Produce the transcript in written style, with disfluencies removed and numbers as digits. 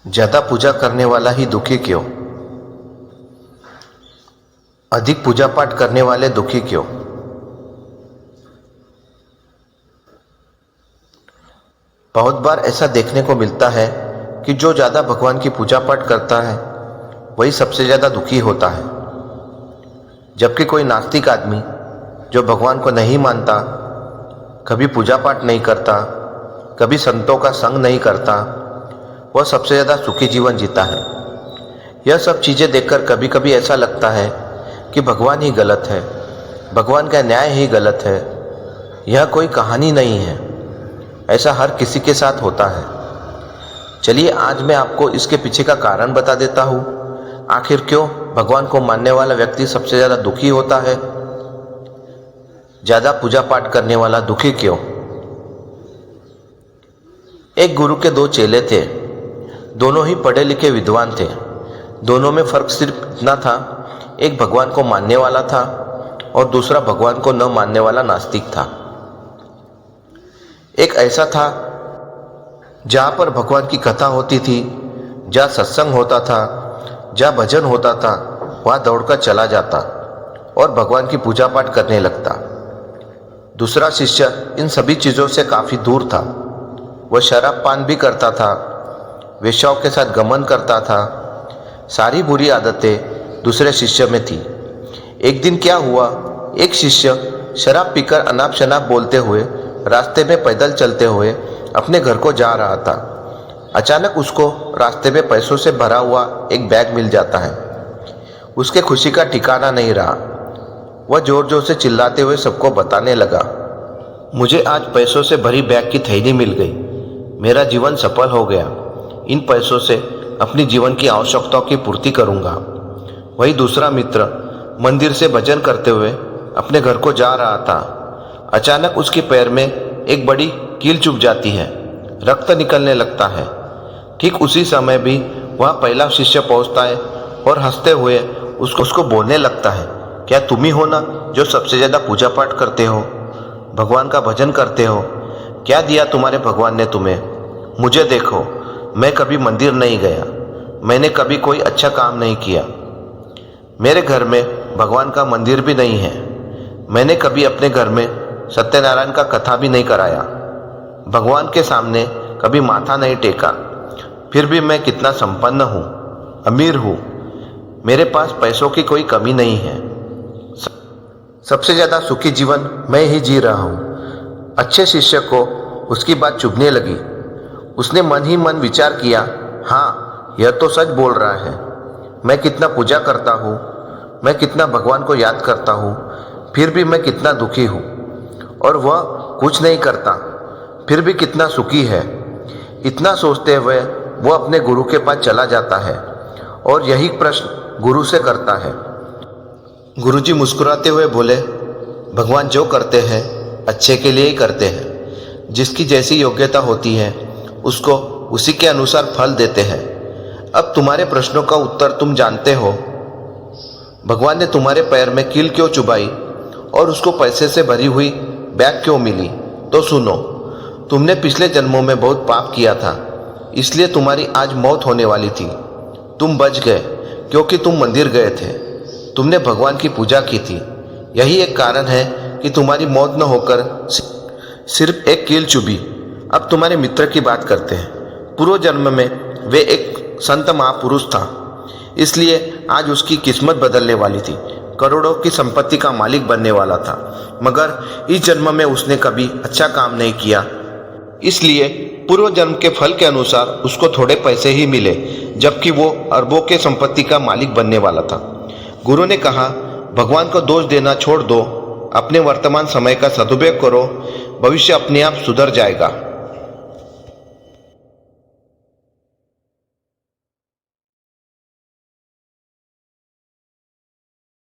ज्यादा पूजा करने वाला ही दुखी क्यों? अधिक पूजा पाठ करने वाले दुखी क्यों? बहुत बार ऐसा देखने को मिलता है कि जो ज्यादा भगवान की पूजा पाठ करता है वही सबसे ज्यादा दुखी होता है, जबकि कोई नास्तिक आदमी जो भगवान को नहीं मानता, कभी पूजा पाठ नहीं करता, कभी संतों का संग नहीं करता, वह सबसे ज़्यादा सुखी जीवन जीता है। यह सब चीज़ें देखकर कभी कभी ऐसा लगता है कि भगवान ही गलत है, भगवान का न्याय ही गलत है, यह कोई कहानी नहीं है। ऐसा हर किसी के साथ होता है। चलिए आज मैं आपको इसके पीछे का कारण बता देता हूँ। आखिर क्यों भगवान को मानने वाला व्यक्ति सबसे ज़्यादा दुखी होता है? ज़्यादा पूजा पाठ करने वाला दुखी क्यों? एक गुरु के दो चेले थे। दोनों ही पढ़े लिखे विद्वान थे। दोनों में फर्क सिर्फ इतना था, एक भगवान को मानने वाला था और दूसरा भगवान को न मानने वाला नास्तिक था। एक ऐसा था जहाँ पर भगवान की कथा होती थी, जहाँ सत्संग होता था, जहाँ भजन होता था, वहाँ दौड़कर चला जाता और भगवान की पूजा पाठ करने लगता। दूसरा शिष्य इन सभी चीज़ों से काफ़ी दूर था। वह शराब पान भी करता था, वेश्याओं के साथ गमन करता था। सारी बुरी आदतें दूसरे शिष्य में थी। एक दिन क्या हुआ, एक शिष्य शराब पीकर अनाप शनाप बोलते हुए रास्ते में पैदल चलते हुए अपने घर को जा रहा था। अचानक उसको रास्ते में पैसों से भरा हुआ एक बैग मिल जाता है। उसके खुशी का ठिकाना नहीं रहा। वह जोर जोर से चिल्लाते हुए सबको बताने लगा, मुझे आज पैसों से भरी बैग की थैली मिल गई, मेरा जीवन सफल हो गया, इन पैसों से अपनी जीवन की आवश्यकताओं की पूर्ति करूंगा। वही दूसरा मित्र मंदिर से भजन करते हुए अपने घर को जा रहा था। अचानक उसके पैर में एक बड़ी कील चुभ जाती है, रक्त निकलने लगता है। ठीक उसी समय भी वह पहला शिष्य पहुंचता है और हंसते हुए उसको बोलने लगता है, क्या तुम ही हो ना जो सबसे ज़्यादा पूजा पाठ करते हो, भगवान का भजन करते हो? क्या दिया तुम्हारे भगवान ने तुम्हें? मुझे देखो, मैं कभी मंदिर नहीं गया, मैंने कभी कोई अच्छा काम नहीं किया, मेरे घर में भगवान का मंदिर भी नहीं है, मैंने कभी अपने घर में सत्यनारायण का कथा भी नहीं कराया, भगवान के सामने कभी माथा नहीं टेका, फिर भी मैं कितना संपन्न हूँ, अमीर हूँ, मेरे पास पैसों की कोई कमी नहीं है, सबसे ज़्यादा सुखी जीवन मैं ही जी रहा हूँ। अच्छे शिष्य को उसकी बात चुभने लगी। उसने मन ही मन विचार किया, हाँ यह तो सच बोल रहा है, मैं कितना पूजा करता हूँ, मैं कितना भगवान को याद करता हूँ, फिर भी मैं कितना दुखी हूँ, और वह कुछ नहीं करता फिर भी कितना सुखी है। इतना सोचते हुए वह अपने गुरु के पास चला जाता है और यही प्रश्न गुरु से करता है। गुरुजी मुस्कुराते हुए बोले, भगवान जो करते हैं अच्छे के लिए ही करते हैं, जिसकी जैसी योग्यता होती है उसको उसी के अनुसार फल देते हैं। अब तुम्हारे प्रश्नों का उत्तर तुम जानते हो। भगवान ने तुम्हारे पैर में कील क्यों चुभाई और उसको पैसे से भरी हुई बैग क्यों मिली? तो सुनो, तुमने पिछले जन्मों में बहुत पाप किया था, इसलिए तुम्हारी आज मौत होने वाली थी। तुम बच गए क्योंकि तुम मंदिर गए थे, तुमने भगवान की पूजा की थी। यही एक कारण है कि तुम्हारी मौत न होकर सिर्फ एक कील चुभी। अब तुम्हारे मित्र की बात करते हैं। पूर्व जन्म में वे एक संत महापुरुष था, इसलिए आज उसकी किस्मत बदलने वाली थी, करोड़ों की संपत्ति का मालिक बनने वाला था, मगर इस जन्म में उसने कभी अच्छा काम नहीं किया, इसलिए पूर्व जन्म के फल के अनुसार उसको थोड़े पैसे ही मिले, जबकि वो अरबों के संपत्ति का मालिक बनने वाला था। गुरु ने कहा, भगवान को दोष देना छोड़ दो, अपने वर्तमान समय का सदुपयोग करो, भविष्य अपने आप सुधर जाएगा।